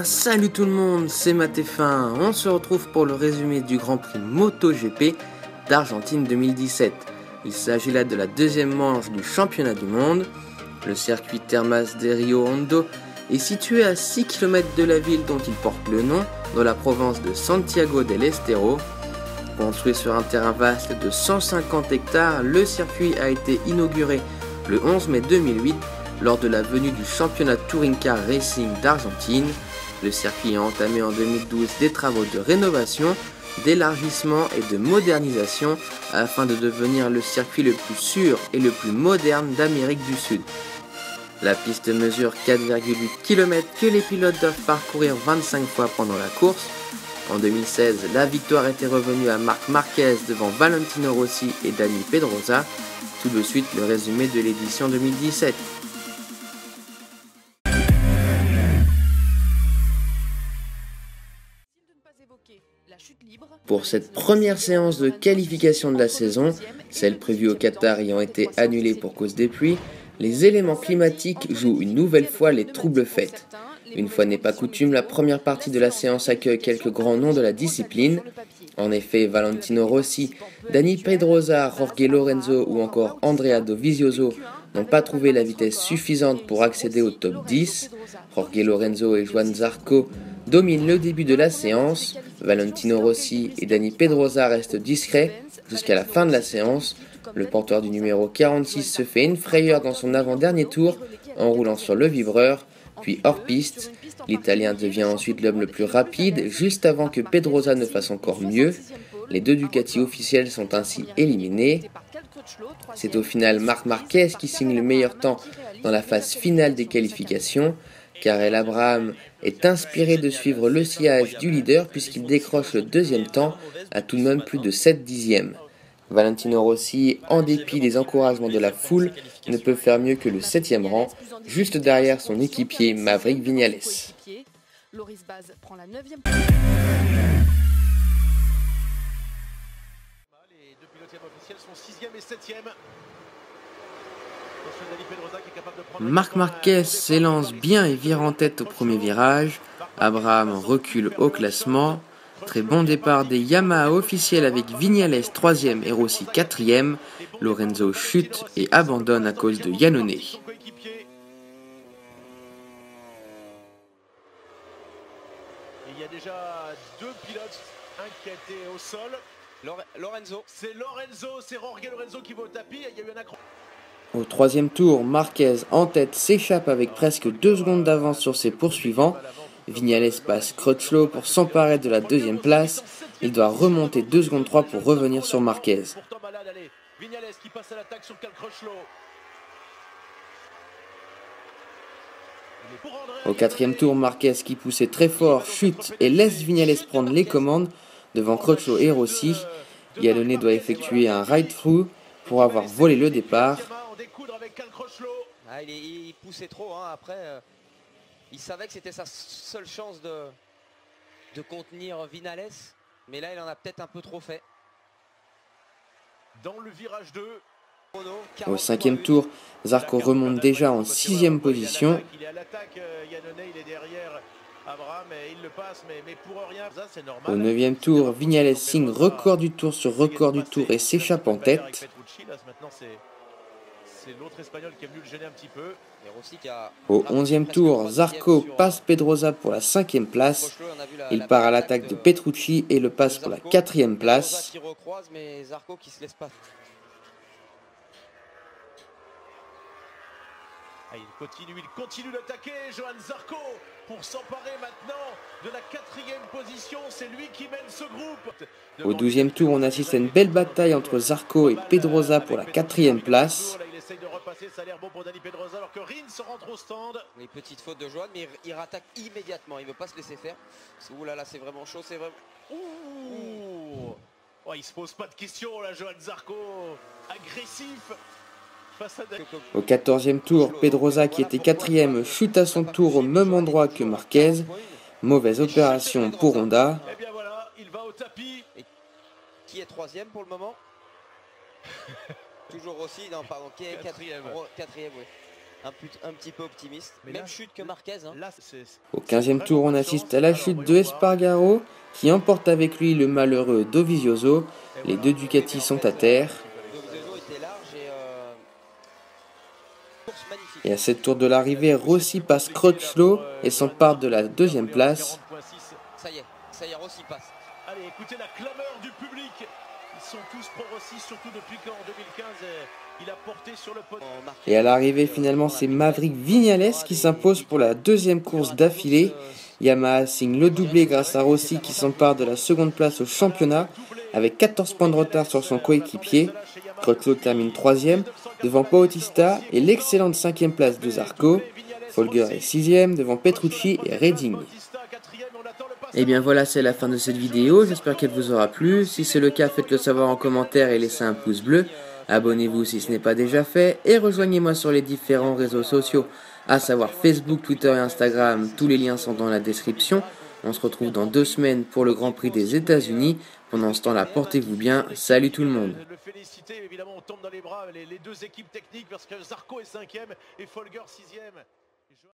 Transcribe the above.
salut tout le monde, c'est Matt-F1. On se retrouve pour le résumé du Grand Prix MotoGP d'Argentine 2017. Il s'agit là de la deuxième manche du championnat du monde. Le circuit Termas de Rio Hondo est situé à 6 km de la ville dont il porte le nom, dans la province de Santiago del Estero. Construit sur un terrain vaste de 150 hectares, le circuit a été inauguré le 11 mai 2008 lors de la venue du championnat Touring Car Racing d'Argentine. Le circuit a entamé en 2012 des travaux de rénovation, d'élargissement et de modernisation afin de devenir le circuit le plus sûr et le plus moderne d'Amérique du Sud. La piste mesure 4,8 km que les pilotes doivent parcourir 25 fois pendant la course. En 2016, la victoire était revenue à Marc Marquez devant Valentino Rossi et Dani Pedrosa. Tout de suite, le résumé de l'édition 2017. Pour cette première séance de qualification de la saison, celle prévue au Qatar ayant été annulée pour cause des pluies, les éléments climatiques jouent une nouvelle fois les troubles faits. Une fois n'est pas coutume, la première partie de la séance accueille quelques grands noms de la discipline. En effet, Valentino Rossi, Dani Pedrosa, Jorge Lorenzo ou encore Andrea Dovizioso n'ont pas trouvé la vitesse suffisante pour accéder au top 10. Jorge Lorenzo et Joan Zarco dominent le début de la séance. Valentino Rossi et Dani Pedrosa restent discrets jusqu'à la fin de la séance. Le porteur du numéro 46 se fait une frayeur dans son avant-dernier tour en roulant sur le vibreur, puis hors piste. L'Italien devient ensuite l'homme le plus rapide, juste avant que Pedrosa ne fasse encore mieux. Les deux Ducati officiels sont ainsi éliminés. C'est au final Marc Marquez qui signe le meilleur temps dans la phase finale des qualifications. Karel Abraham est inspiré de suivre le sillage du leader puisqu'il décroche le deuxième temps à tout de même plus de 7 dixièmes. Valentino Rossi, en dépit des encouragements de la foule, ne peut faire mieux que le 7e rang, juste derrière son équipier Maverick Viñales. Loris Baz prend la 9e. Les deux pilotes officiels sont 6e et 7e. Marc Marquez s'élance bien et vire en tête au premier virage. Abraham recule au classement. Très bon départ des Yamaha officiels avec Viñales 3e et Rossi 4e. Lorenzo chute et abandonne à cause de Iannone. Il y a déjà deux pilotes inquiétés au sol. Lorenzo. C'est Jorge Lorenzo qui va au tapis. Il y a eu un accrochage. Au troisième tour, Marquez en tête s'échappe avec presque 2 secondes d'avance sur ses poursuivants. Viñales passe Crutchlow pour s'emparer de la deuxième place. Il doit remonter 2 secondes 3 pour revenir sur Marquez. Au quatrième tour, Marquez qui poussait très fort chute et laisse Viñales prendre les commandes devant Crutchlow et Rossi. Iannone doit effectuer un ride-through pour avoir volé le départ. Ah, il poussait trop, hein. Après il savait que c'était sa seule chance de contenir Viñales, mais là il en a peut-être un peu trop fait. Dans le virage 2. Au cinquième tour, Zarco remonte déjà en 6e position. Il est à l'attaque, Iannone, il est derrière Abraham et il le passe, mais pour rien, ça c'est normal. Au 9e tour, Viñales signe record du tour sur record du tour et s'échappe en tête. C'est l'autre espagnol qui est venu le gêner un petit peu. Au 11e tour, Zarco passe Pedrosa pour la 5e place. Il part à l'attaque de Petrucci et le passe pour la 4e place. Il continue d'attaquer, Joan Zarco, pour s'emparer maintenant de la 4e position. C'est lui qui mène ce groupe. Au 12e tour, on assiste à une belle bataille entre Zarco et Pedrosa pour la 4e place. Il essaye de repasser, ça a l'air bon pour Dani Pedrosa, alors que Rins se rentre au stand. Les petites fautes de Joan, mais il rattaque immédiatement, il ne veut pas se laisser faire. Ouh là là, c'est vraiment chaud, c'est vraiment... Ouh. Oh, il se pose pas de questions là, Joan Zarco. Agressif. Au 14e tour, Pedrosa qui était 4e chute à son tour au même endroit que Marquez. Mauvaise opération pour Honda. Et bien voilà, il va au tapis. Et qui est 3e pour le moment? Toujours Rossi, non pardon, qui est 4e? 4e, oui. un petit peu optimiste. Même chute que Marquez. Hein. Au 15e tour, on assiste à la chute de Espargaro, qui emporte avec lui le malheureux Dovizioso. Les deux Ducati sont à terre. Dovizioso était large course magnifique. Et à cette tour de l'arrivée, Rossi passe Crutchlow et s'empare de la 2e place. Ça y est, Rossi passe. Allez, écoutez la clameur du public. Ils sont tous pro-Rossi, surtout depuis qu'en 2015, il a porté sur le podium. Et à l'arrivée, finalement, c'est Maverick Viñales qui s'impose pour la 2e course d'affilée. Yamaha signe le doublé grâce à Rossi qui s'empare de la 2e place au championnat avec 14 points de retard sur son coéquipier. Crutchlow termine 3e devant Bautista et l'excellente 5e place de Zarco. Folger est 6e devant Petrucci et Redding. Et bien voilà, c'est la fin de cette vidéo, j'espère qu'elle vous aura plu. Si c'est le cas, faites-le savoir en commentaire et laissez un pouce bleu. Abonnez-vous si ce n'est pas déjà fait et rejoignez-moi sur les différents réseaux sociaux, à savoir Facebook, Twitter et Instagram. Tous les liens sont dans la description. On se retrouve dans 2 semaines pour le Grand Prix des États-Unis. Pendant ce temps-là, portez-vous bien. Salut tout le monde. Le féliciter, évidemment, on tombe dans les bras les deux équipes techniques parce que Zarco est 5e et Folger 6e.